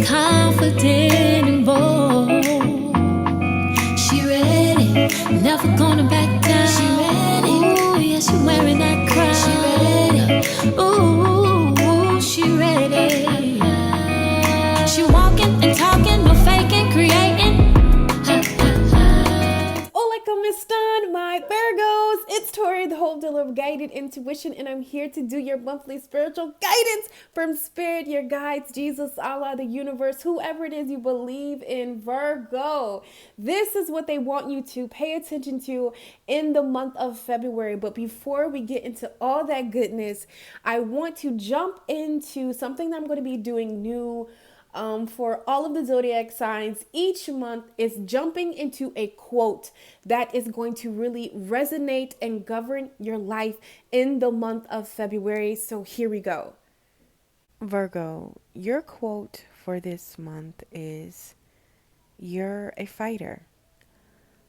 confident and bold. She ready, never gonna back down. She ready, ooh, yeah, she wearing that crown. She ready, ooh, she ready. She walking and talking, no faking, creating. Hola, ¿cómo están, my Virgos? It's Tori, the Hope Dealer of Guided Intuition, and I'm here to do your monthly spiritual guidance from Spirit, your guides, Jesus, Allah, the universe, whoever it is you believe in, Virgo. This is what they want you to pay attention to in the month of February. But before we get into all that goodness, I want to jump into something that I'm going to be doing new for all of the zodiac signs each month is jumping into a quote that is going to really resonate and govern your life in the month of February. So here we go. Virgo, your quote for this month is, "You're a fighter.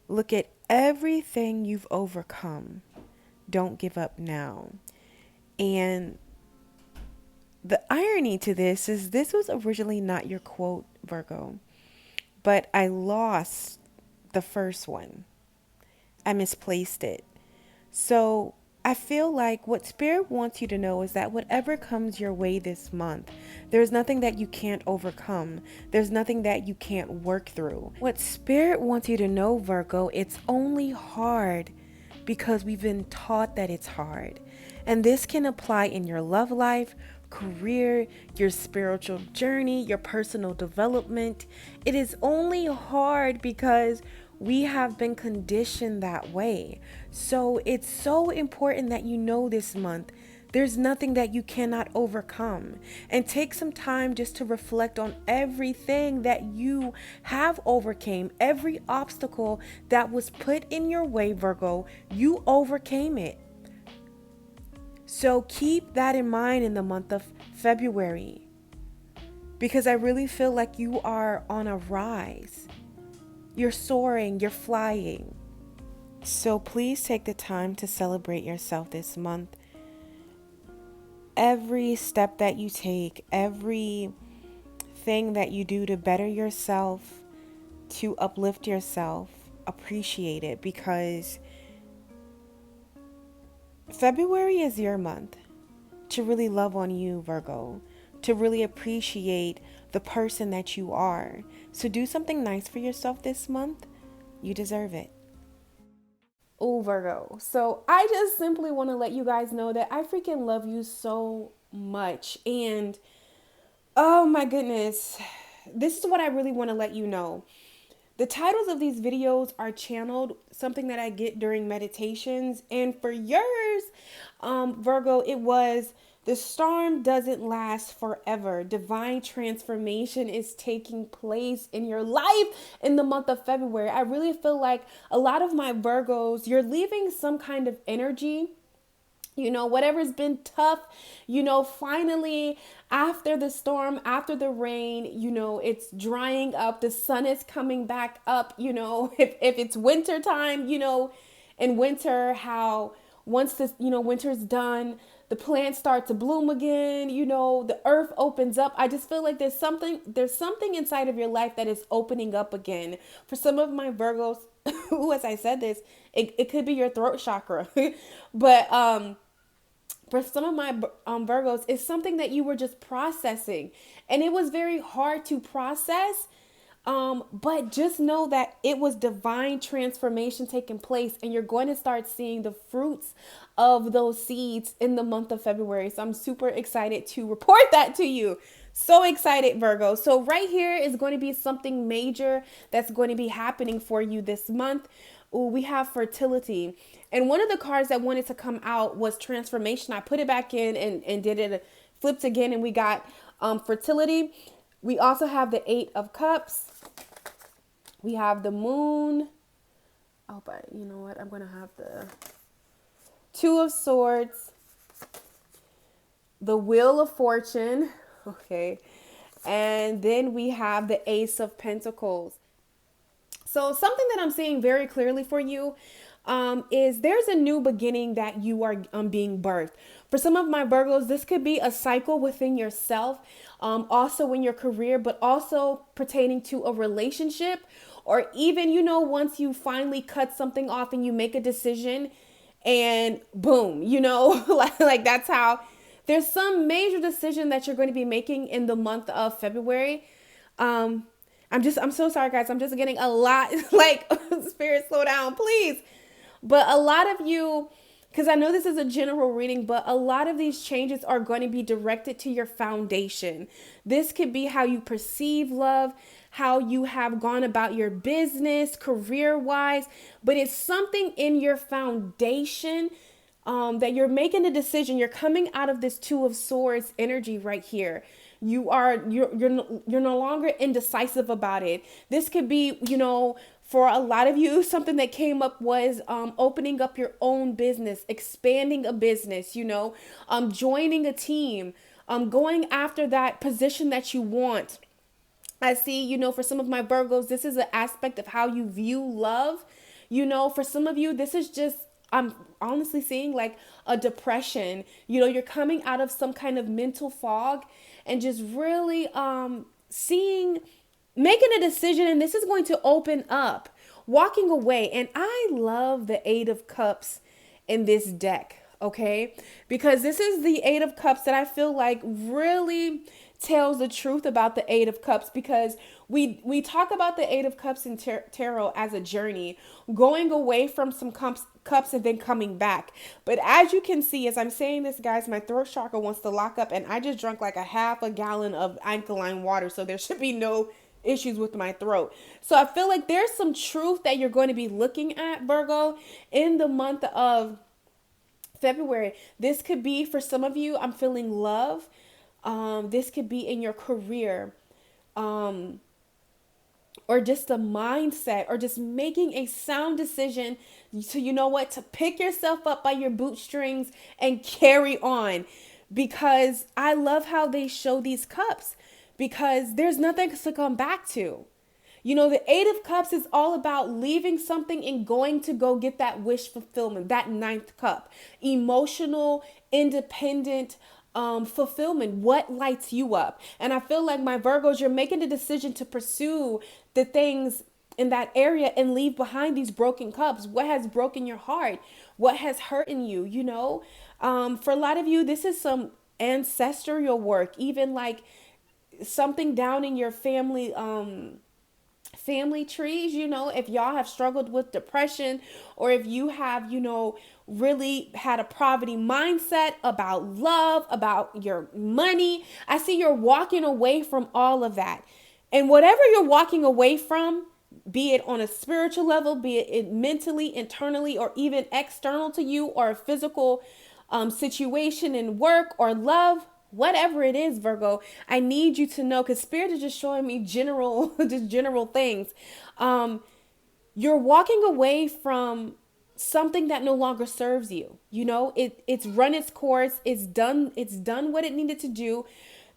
Look at everything you've overcome. Don't give up now." And the irony to this is this was originally not your quote, Virgo, but I lost the first one. I misplaced it. So I feel like what Spirit wants you to know is that whatever comes your way this month, there's nothing that you can't overcome. There's nothing that you can't work through. What Spirit wants you to know, Virgo, it's only hard because we've been taught that it's hard. And this can apply in your love life, career, your spiritual journey, your personal development. It is only hard because we have been conditioned that way. So it's so important that you know this month there's nothing that you cannot overcome. And take some time just to reflect on everything that you have overcame. Every obstacle that was put in your way, Virgo, you overcame it. So keep that in mind in the month of February, because I really feel like you are on a rise. You're soaring, you're flying. So please take the time to celebrate yourself this month. Every step that you take, every thing that you do to better yourself, to uplift yourself, appreciate it, because February is your month to really love on you, Virgo, to really appreciate the person that you are. So do something nice for yourself this month. You deserve it. Oh, Virgo. So I just simply want to let you guys know that I freaking love you so much. And oh my goodness, this is what I really want to let you know. The titles of these videos are channeled, something that I get during meditations. And for yours, Virgo, it was, "The storm doesn't last forever. Divine transformation is taking place in your life in the month of February." I really feel like a lot of my Virgos, you're leaving some kind of energy. You know, whatever's been tough, you know, finally after the storm, after the rain, you know, it's drying up. The sun is coming back up. You know, if it's winter time, you know, in winter, how once this, you know, winter's done, the plants start to bloom again, you know, the earth opens up. I just feel like there's something inside of your life that is opening up again. For some of my Virgos, who, as I said this, it could be your throat chakra. But for some of my Virgos, it's something that you were just processing. And it was very hard to process. But just know that it was divine transformation taking place. And you're going to start seeing the fruits of those seeds in the month of February. So I'm super excited to report that to you. So excited, Virgo. So right here is going to be something major that's going to be happening for you this month. Ooh, we have fertility. And one of the cards that wanted to come out was transformation. I put it back in and did it, flipped again, and we got fertility. We also have the 8 of Cups. We have the Moon. Oh, but you know what? I'm going to have the 2 of Swords. The Wheel of Fortune. Okay. And then we have the Ace of Pentacles. So something that I'm seeing very clearly for you, is there's a new beginning that you are being birthed. For some of my Virgos, this could be a cycle within yourself, also in your career, but also pertaining to a relationship, or even, once you finally cut something off and you make a decision and boom, like that's how there's some major decision that you're going to be making in the month of February. I'm so sorry, guys. I'm just getting a lot like spirit, slow down, please. But a lot of you, because I know this is a general reading, but a lot of these changes are going to be directed to your foundation. This could be how you perceive love, how you have gone about your business, career-wise, but it's something in your foundation that you're making a decision. You're coming out of this Two of Swords energy right here. You're no longer indecisive about it. This could be, for a lot of you, something that came up was opening up your own business, expanding a business, joining a team, going after that position that you want. I see, for some of my Virgos, this is an aspect of how you view love. For some of you, this is just, I'm honestly seeing like a depression. You're coming out of some kind of mental fog and just really making a decision, and this is going to open up, walking away. And I love the Eight of Cups in this deck, okay? Because this is the Eight of Cups that I feel like really tells the truth about the Eight of Cups, because we talk about the Eight of Cups in tarot as a journey, going away from some cups and then coming back. But as you can see, as I'm saying this, guys, my throat chakra wants to lock up, and I just drank like a half a gallon of alkaline water, so there should be no issues with my throat. So I feel like there's some truth that you're going to be looking at, Virgo, in the month of February. This could be, for some of you, I'm feeling love. This could be in your career, or just a mindset, or just making a sound decision to pick yourself up by your bootstrings and carry on. Because I love how they show these cups, because there's nothing to come back to. The Eight of Cups is all about leaving something and going to go get that wish fulfillment, that ninth cup, emotional, independent, fulfillment, what lights you up. And I feel like, my Virgos, you're making the decision to pursue the things in that area and leave behind these broken cups. What has broken your heart? What has hurt in you? For a lot of you, this is some ancestral work, even like something down in your family trees. If y'all have struggled with depression, or if you have, really had a poverty mindset about love, about your money, I see you're walking away from all of that. And whatever you're walking away from, be it on a spiritual level, be it mentally, internally, or even external to you, or a physical situation in work or love, whatever it is, Virgo, I need you to know, because Spirit is just showing me just general things. You're walking away from something that no longer serves you. It's run its course. It's done what it needed to do.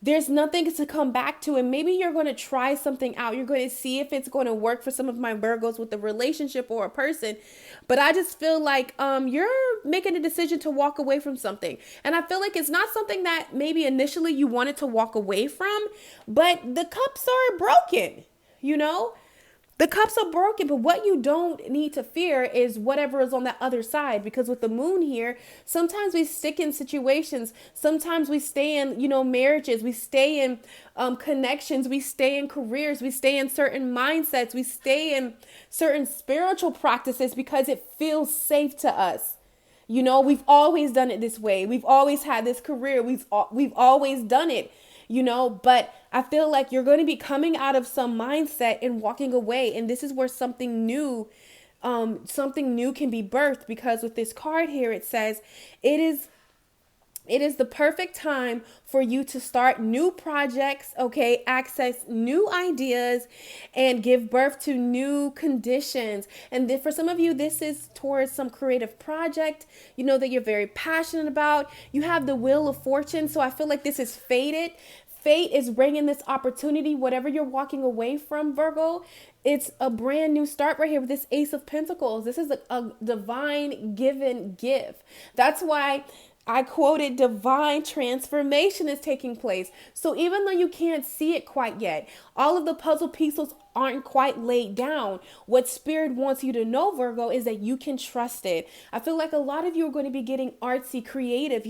There's nothing to come back to. And maybe you're going to try something out. You're going to see if it's going to work for some of my Virgos with a relationship or a person. But I just feel like you're making a decision to walk away from something. And I feel like it's not something that maybe initially you wanted to walk away from, but the cups are broken, The cups are broken, but what you don't need to fear is whatever is on that other side. Because with the moon here, sometimes we stick in situations. Sometimes we stay in, marriages. We stay in connections. We stay in careers. We stay in certain mindsets. We stay in certain spiritual practices because it feels safe to us. We've always done it this way. We've always had this career. We've always done it. But I feel like you're going to be coming out of some mindset and walking away. And this is where something new can be birthed, because with this card here, it says it is the perfect time for you to start new projects, okay, access new ideas, and give birth to new conditions. And then for some of you, this is towards some creative project, that you're very passionate about. You have the Wheel of Fortune. So I feel like this is Fate is bringing this opportunity, whatever you're walking away from, Virgo. It's a brand new start right here with this Ace of Pentacles. This is a divine given gift. That's why I quoted divine transformation is taking place. So even though you can't see it quite yet, all of the puzzle pieces aren't quite laid down. What Spirit wants you to know, Virgo, is that you can trust it. I feel like a lot of you are going to be getting artsy, creative,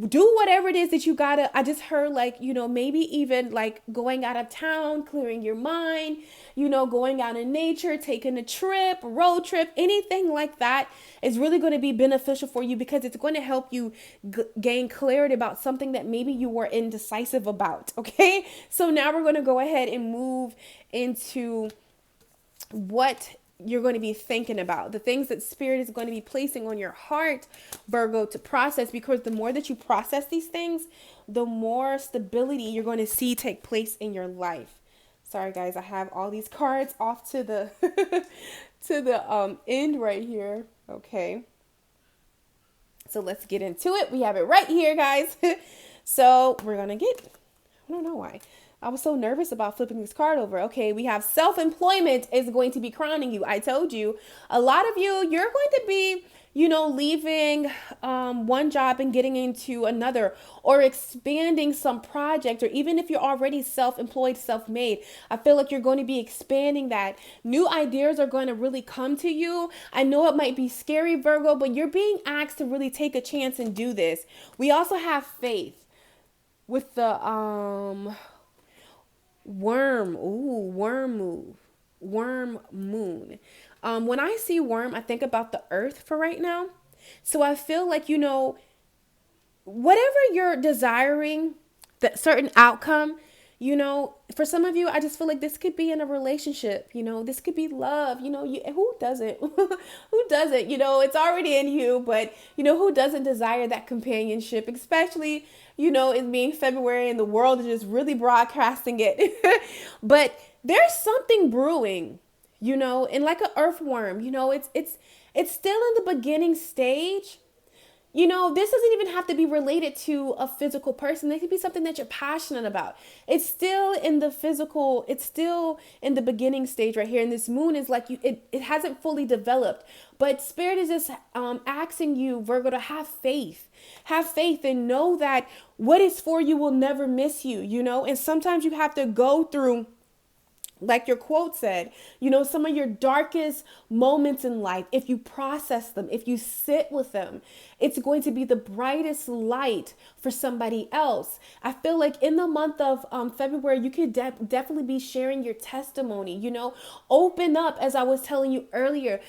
do whatever it is that you gotta. I just heard like, maybe even like going out of town, clearing your mind, going out in nature, taking a trip, road trip, anything like that is really going to be beneficial for you because it's going to help you gain clarity about something that maybe you were indecisive about. Okay. So now we're going to go ahead and move into what you're going to be thinking about, the things that Spirit is going to be placing on your heart, Virgo, to process, because the more that you process these things, the more stability you're going to see take place in your life. Sorry guys, I have all these cards off to the to the end right here. Okay, so let's get into it. We have it right here, guys. So we're gonna get, I don't know why I was so nervous about flipping this card over. Okay, we have self-employment is going to be crowning you. I told you, a lot of you, you're going to be, leaving one job and getting into another, or expanding some project, or even if you're already self-employed, self-made, I feel like you're going to be expanding that. New ideas are going to really come to you. I know it might be scary, Virgo, but you're being asked to really take a chance and do this. We also have faith with the worm moon. When I see worm, I think about the earth for right now. So I feel like, whatever you're desiring, that certain outcome, for some of you, I just feel like this could be in a relationship, this could be love, who doesn't, who doesn't, it's already in you, but who doesn't desire that companionship, especially, it being February and the world is just really broadcasting it. But there's something brewing, and like an earthworm, it's still in the beginning stage. This doesn't even have to be related to a physical person. It could be something that you're passionate about. It's still in the physical. It's still in the beginning stage right here. And this moon is like it hasn't fully developed. But Spirit is just asking you, Virgo, to have faith. Have faith and know that what is for you will never miss you, And sometimes you have to go through, like your quote said, some of your darkest moments in life, if you process them, if you sit with them, it's going to be the brightest light for somebody else. I feel like in the month of February, you could definitely be sharing your testimony, open up, as I was telling you earlier,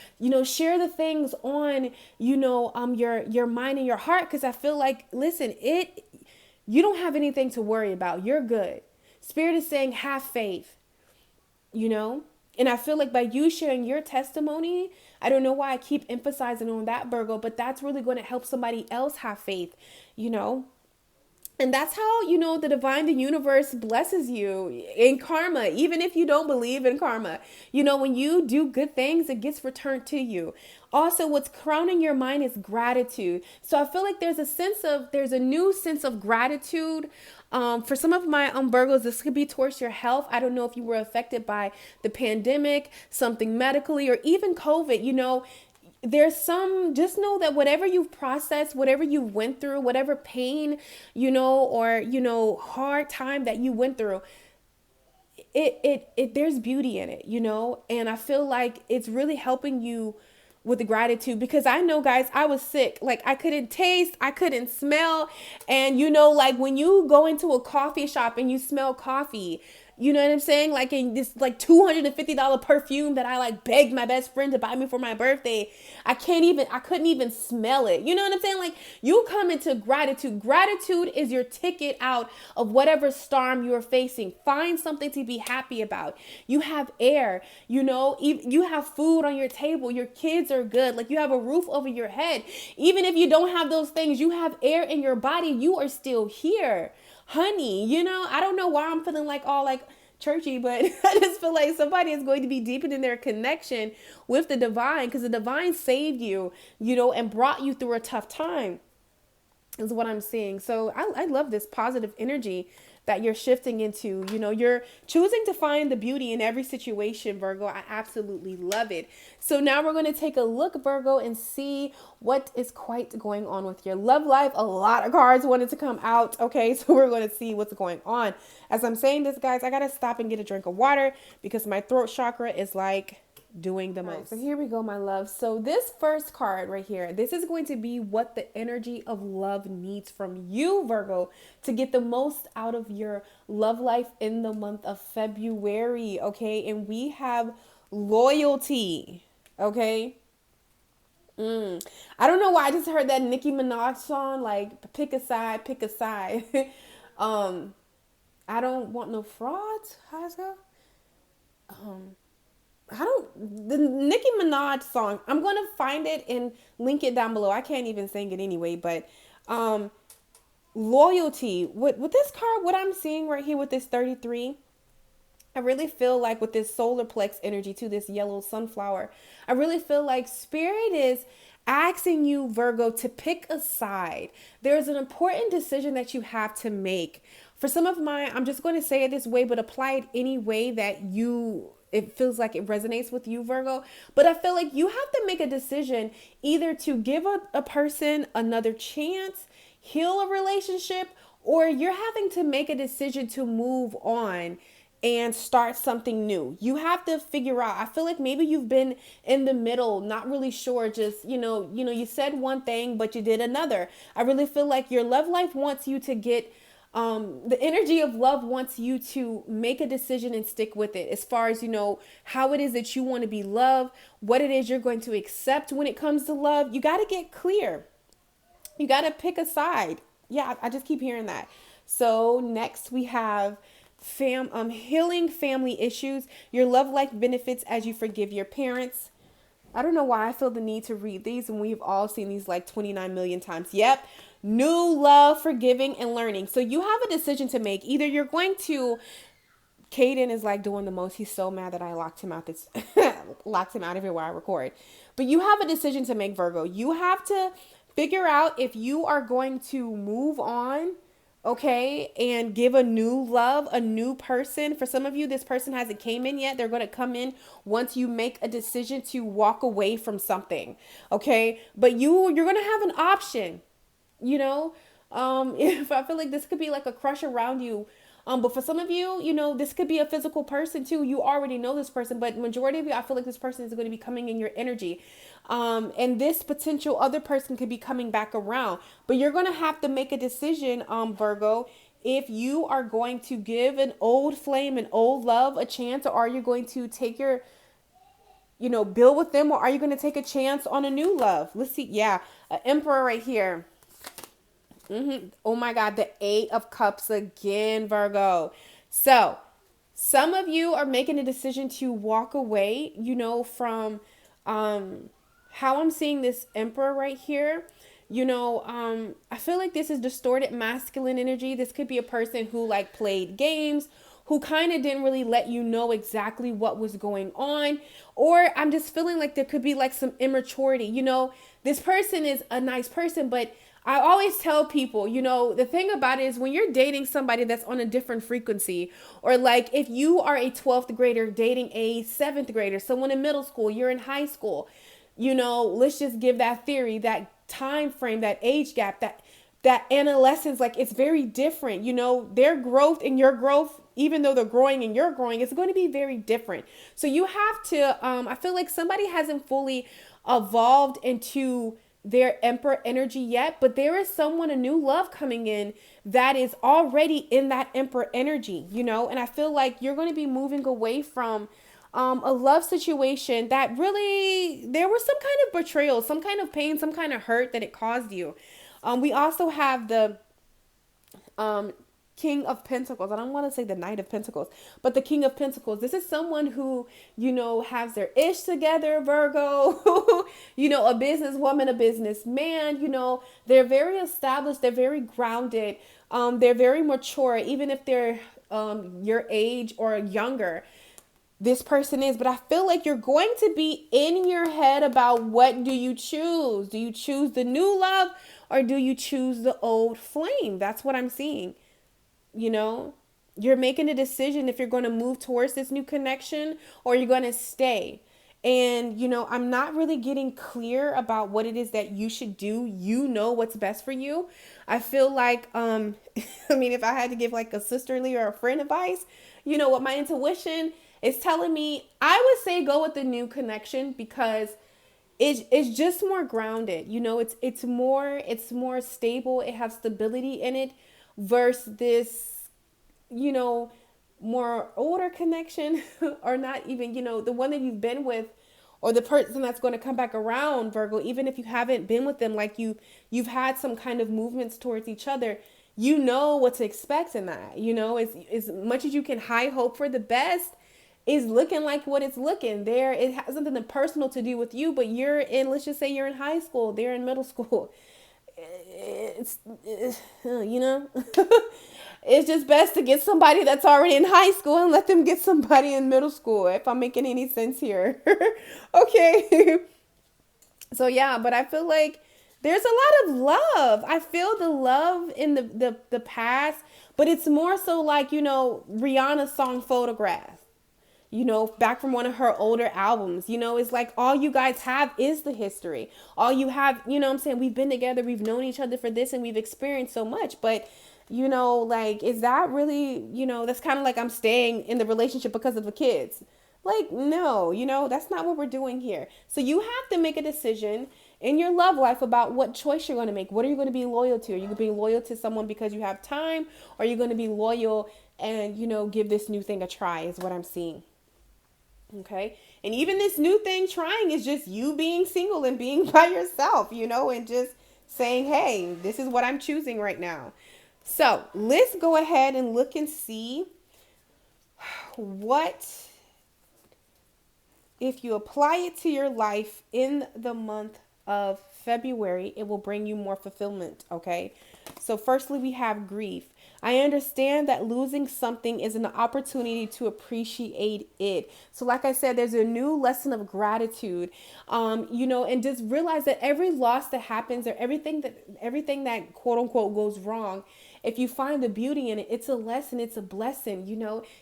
share the things on, your mind and your heart. Because I feel like, listen, you don't have anything to worry about. You're good. Spirit is saying, have faith. And I feel like by you sharing your testimony, I don't know why I keep emphasizing on that, Virgo, but that's really going to help somebody else have faith, And that's how, the divine, the universe blesses you in karma, even if you don't believe in karma. When you do good things, it gets returned to you. Also, what's crowning your mind is gratitude. So I feel like there's a new sense of gratitude. For some of my Virgos, this could be towards your health. I don't know if you were affected by the pandemic, something medically, or even COVID, there's just know that whatever you've processed, whatever you went through, whatever pain, or, hard time that you went through, there's beauty in it, and I feel like it's really helping you with the gratitude, because I know, guys, I was sick. Like I couldn't taste, I couldn't smell. And like when you go into a coffee shop and you smell coffee, you know what I'm saying? Like in this like $250 perfume that I like begged my best friend to buy me for my birthday. I couldn't even smell it. You know what I'm saying? Like you come into gratitude. Gratitude is your ticket out of whatever storm you're facing. Find something to be happy about. You have air, you have food on your table. Your kids are good. Like you have a roof over your head. Even if you don't have those things, you have air in your body. You are still here. Honey, I don't know why I'm feeling like all like churchy, but I just feel like somebody is going to be deepening their connection with the divine, because the divine saved you, and brought you through a tough time. is what I'm seeing. So I love this positive energy that you're shifting into. You know, you're choosing to find the beauty in every situation, Virgo. I absolutely love it. So now we're going to take a look, Virgo, and see what is quite going on with your love life. A lot of cards wanted to come out. Okay, so we're going to see what's going on. As I'm saying this, guys, I got to stop and get a drink of water because my throat chakra is like doing the most. Right, so here we go, my love. So this first card right here, this is going to be what the energy of love needs from you, Virgo, to get the most out of your love life in the month of February. Okay, and we have loyalty. Okay. I don't know why I just heard that Nicki Minaj song, like pick a side, pick a side. um I don't want no frauds. How's that? I don't, the Nicki Minaj song, I'm going to find it and link it down below. I can't even sing it anyway, but loyalty with this card, what I'm seeing right here with this 33, I really feel like with this solar plex energy to this yellow sunflower, I really feel like spirit is asking you, Virgo, to pick a side. There's an important decision that you have to make. For some of mine, I'm just going to say it this way, but apply it any way that it feels like it resonates with you, Virgo. But I feel like you have to make a decision either to give a person another chance, heal a relationship, or you're having to make a decision to move on and start something new. You have to figure out. I feel like maybe you've been in the middle, not really sure, just, you said one thing, but you did another. I really feel like your love life wants you to get the energy of love wants you to make a decision and stick with it as far as, how it is that you want to be loved, what it is you're going to accept when it comes to love. You got to get clear. You got to pick a side. Yeah, I just keep hearing that. So next we have healing family issues. Your love life benefits as you forgive your parents. I don't know why I feel the need to read these, and we've all seen these like 29 million times. Yep. New love, forgiving, and learning. So you have a decision to make. Either you're going to, Caden is like doing the most. He's so mad that I locked him out. Locked him out everywhere I record. But you have a decision to make, Virgo. You have to figure out if you are going to move on, okay, and give a new love, a new person. For some of you, this person hasn't came in yet. They're going to come in once you make a decision to walk away from something, okay? But you're going to have an option, if I feel like this could be like a crush around you. But for some of you, this could be a physical person too. You already know this person, but majority of you, I feel like this person is going to be coming in your energy. And this potential other person could be coming back around, but you're going to have to make a decision, Virgo, if you are going to give an old flame, an old love a chance, or are you going to take your, build with them, or are you going to take a chance on a new love? Let's see. Yeah. An emperor right here. Oh my God, the 8 of Cups again, Virgo. So some of you are making a decision to walk away, from how I'm seeing this emperor right here. I feel like this is distorted masculine energy. This could be a person who like played games, who kind of didn't really let you know exactly what was going on. Or I'm just feeling like there could be like some immaturity. This person is a nice person, but I always tell people, the thing about it is when you're dating somebody that's on a different frequency, or like if you are a 12th grader dating a 7th grader, someone in middle school, you're in high school, let's just give that theory, that time frame, that age gap, that adolescence, like it's very different. Their growth and your growth, even though they're growing and you're growing, it's going to be very different. So you have to, I feel like somebody hasn't fully evolved into their emperor energy yet, but there is someone, a new love coming in that is already in that emperor energy, and I feel like you're going to be moving away from a love situation that really, there was some kind of betrayal, some kind of pain, some kind of hurt that it caused you. We also have the King of Pentacles. I don't want to say the Knight of Pentacles, but the King of Pentacles. This is someone who, has their ish together, Virgo, a businesswoman, a businessman, they're very established. They're very grounded. They're very mature, even if they're your age or younger. This person is, but I feel like you're going to be in your head about what do you choose? Do you choose the new love, or do you choose the old flame? That's what I'm seeing. You know, you're making a decision if you're going to move towards this new connection or you're going to stay. And, I'm not really getting clear about what it is that you should do. You know what's best for you. I feel like, I mean, if I had to give like a sisterly or a friend advice, what my intuition is telling me, I would say go with the new connection because it's just more grounded. It's more stable. It has stability in it versus this, more older connection or not even, the one that you've been with or the person that's going to come back around, Virgo, even if you haven't been with them, like you've had some kind of movements towards each other, you know what to expect in that. As much as you can high hope for the best, is looking like what it's looking there. It has something personal to do with you, but let's just say you're in high school, they're in middle school. It's it's just best to get somebody that's already in high school and let them get somebody in middle school, if I'm making any sense here. Okay. So yeah, but I feel like there's a lot of love. I feel the love in the past, but it's more so like, Rihanna's song Photograph. Back from one of her older albums, it's like all you guys have is the history. All you have, what I'm saying, we've been together, we've known each other for this, and we've experienced so much. But, like, is that really, that's kind of like I'm staying in the relationship because of the kids. Like, no, that's not what we're doing here. So you have to make a decision in your love life about what choice you're going to make. What are you going to be loyal to? Are you going to be loyal to someone because you have time? Or are you going to be loyal and, give this new thing a try is what I'm seeing. Okay. And even this new thing trying is just you being single and being by yourself, and just saying, hey, this is what I'm choosing right now. So let's go ahead and look and see what, if you apply it to your life in the month of February, it will bring you more fulfillment. Okay. So firstly, we have grief. I understand that losing something is an opportunity to appreciate it. So like I said, there's a new lesson of gratitude, and just realize that every loss that happens or everything that quote unquote goes wrong, if you find the beauty in it, it's a lesson, it's a blessing,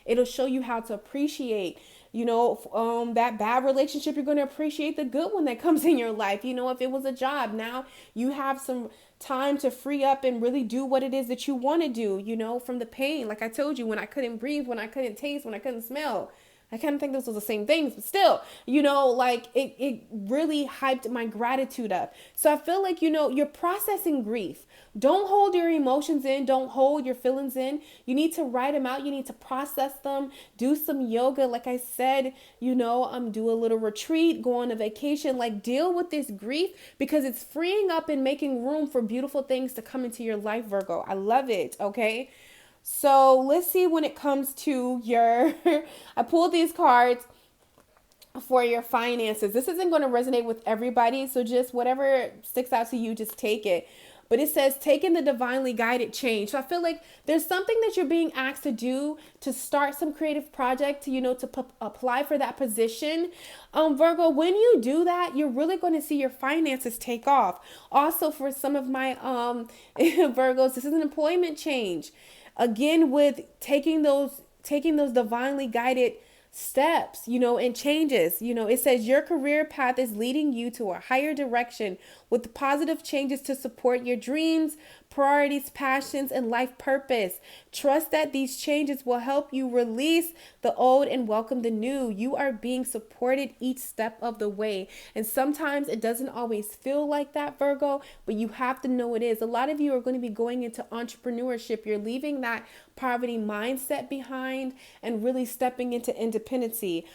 it'll show you how to appreciate, that bad relationship. You're going to appreciate the good one that comes in your life. If it was a job, now you have some time to free up and really do what it is that you want to do, from the pain. Like I told you, when I couldn't breathe, when I couldn't taste, when I couldn't smell, I kind of think those were the same things, but still, like it really hyped my gratitude up. So I feel like, you're processing grief. Don't hold your emotions in. Don't hold your feelings in. You need to write them out. You need to process them. Do some yoga. Like I said, do a little retreat, go on a vacation, like deal with this grief because it's freeing up and making room for beautiful things to come into your life, Virgo. I love it. Okay. So let's see when it comes to your, I pulled these cards for your finances. This isn't going to resonate with everybody. So just whatever sticks out to you, just take it. But it says taking the divinely guided change. So I feel like there's something that you're being asked to do to start some creative project, to apply for that position. Virgo, when you do that, you're really going to see your finances take off. Also, for some of my Virgos, this is an employment change. Again, with taking those divinely guided steps, and changes, it says your career path is leading you to a higher direction with positive changes to support your dreams, priorities, passions, and life purpose. Trust that these changes will help you release the old and welcome the new. You are being supported each step of the way. And sometimes it doesn't always feel like that, Virgo, but you have to know it is. A lot of you are going to be going into entrepreneurship. You're leaving that poverty mindset behind and really stepping into independency.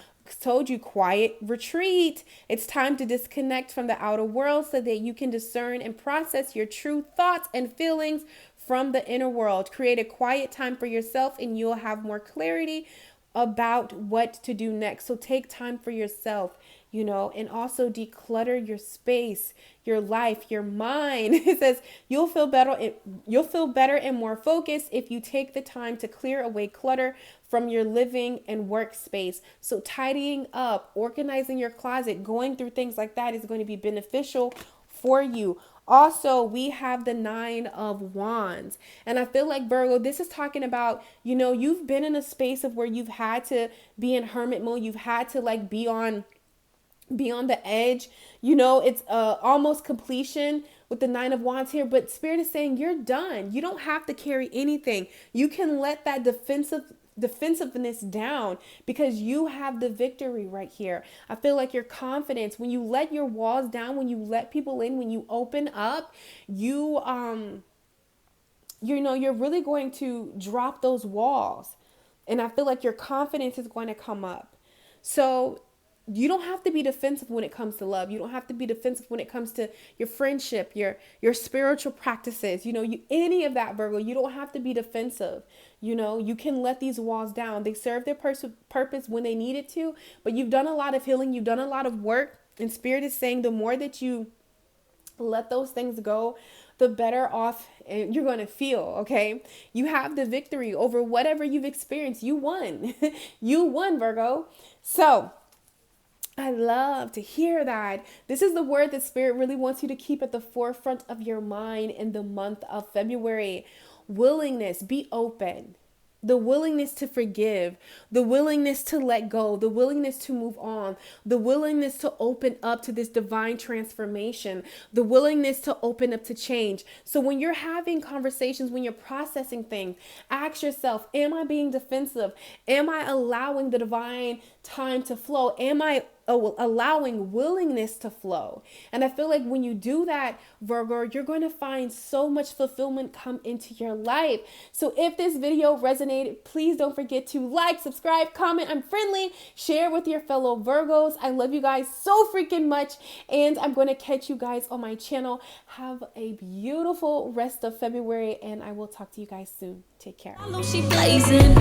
Told you, quiet retreat. It's time to disconnect from the outer world so that you can discern and process your true thoughts and feelings from the inner world. Create a quiet time for yourself and you'll have more clarity about what to do next. So take time for yourself, and also declutter your space, your life, your mind. It says you'll feel better and more focused if you take the time to clear away clutter from your living and workspace. So tidying up, organizing your closet, going through things like that is going to be beneficial for you. Also, we have the Nine of Wands. And I feel like, Virgo, this is talking about, you've been in a space of where you've had to be in hermit mode. You've had to like be on the edge. It's almost completion with the Nine of Wands here, but Spirit is saying you're done. You don't have to carry anything. You can let that defensiveness down because you have the victory right here. I feel like your confidence, when you let your walls down, when you let people in, when you open up, you're really going to drop those walls. And I feel like your confidence is going to come up. So you don't have to be defensive when it comes to love. You don't have to be defensive when it comes to your friendship, your spiritual practices, any of that, Virgo. You don't have to be defensive. You can let these walls down. They serve their purpose when they needed to, but you've done a lot of healing. You've done a lot of work, and Spirit is saying the more that you let those things go, the better off you're going to feel. Okay. You have the victory over whatever you've experienced. You won. You won, Virgo. So I love to hear that. This is the word that Spirit really wants you to keep at the forefront of your mind in the month of February. Willingness, be open. The willingness to forgive, the willingness to let go, the willingness to move on, the willingness to open up to this divine transformation, the willingness to open up to change. So when you're having conversations, when you're processing things, ask yourself, am I being defensive? Am I allowing the divine time to flow? Am I allowing willingness to flow? And I feel like when you do that, Virgo, you're going to find so much fulfillment come into your life. So if this video resonated, please don't forget to like, subscribe, comment. I'm friendly. Share with your fellow Virgos. I love you guys so freaking much. And I'm going to catch you guys on my channel. Have a beautiful rest of February, and I will talk to you guys soon. Take care. She blazing.